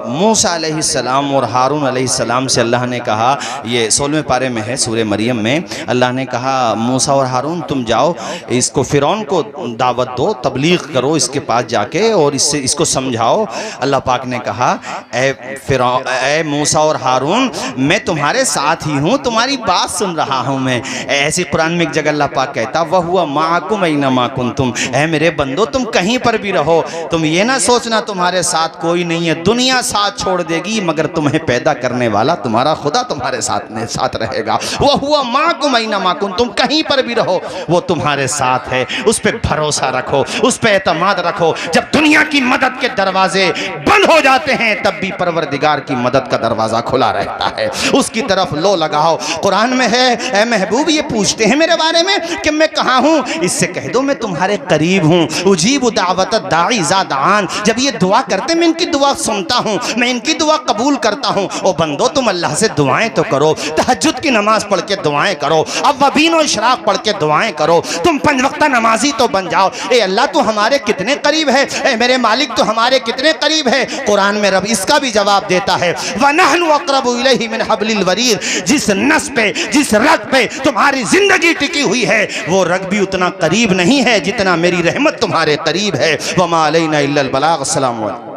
मूसा अलैहिस्सलाम और हारून अलैहिस्सलाम से अल्लाह ने कहा, ये 16वें पारे में है सूरह मरियम में, अल्लाह ने कहा मूसा और हारून तुम जाओ, इसको फ़िरौन को दावत दो, तबलीग करो इसके पास जाके, और इसको समझाओ। अल्लाह पाक ने कहा ए मूसा और हारून, मैं तुम्हारे साथ ही हूँ, तुम्हारी बात सुन रहा हूँ मैं। ऐसी कुरान में एक जगह अल्लाह पाक कहता वह हुआ माकुम ऐनमा कुंतुम, ऐ मेरे बंदो तुम कहीं पर भी रहो, तुम ये ना सोचना तुम्हारे साथ कोई नहीं है, दुनिया साथ छोड़ देगी मगर तुम्हें पैदा करने वाला तुम्हारा खुदा तुम्हारे साथ रहेगा। वह हुआ माकुम ऐनमा कुंतुम, तुम कहीं पर भी रहो वो तुम्हारे साथ है। उस पर भरोसा रखो, उस पर एतमाद रखो। जब दुनिया की मदद के दरवाजे बंद हो जाते हैं तब भी परवरदिगार की मदद का दरवाजा खुला रहता है, उसकी तरफ लो लगाओ। कुरान में है, ऐ महबूब ये पूछते हैं मेरे बारे में कि मैं कहाँ हूँ, इससे कह दो मैं तुम्हारे करीब हूँ। उजीबु दावत दाई इज़ा दान, जब ये दुआ करते मैं इनकी दुआ सुनता हूँ, मैं इनकी दुआ कबूल करता हूँ। ओ बंदो तुम अल्लाह से दुआएं तो करो, तहज्जुद की नमाज पढ़ के दुआएं करो, अव्वबीन और इशराक पढ़ के दुआएं करो, तुम 5 वक्त नमाजी तो बन जाओ। ए अल्लाह तू हमारे कितने करीब है, ए मेरे मालिक तू हमारे कितने करीब है। कुरान में रब इसका भी जवाब देता है, वनहनु अक़रबु इलैहि मिन हब्लिल वरीद, जिस नस पे जिस रग पे तुम्हारी जिंदगी टिकी हुई है वो रग भी उतना करीब नहीं है जितना मेरी रहमत तुम्हारे करीब है। वमा अलैना इल्लल बलाग। अस्सलामु अलैकुम।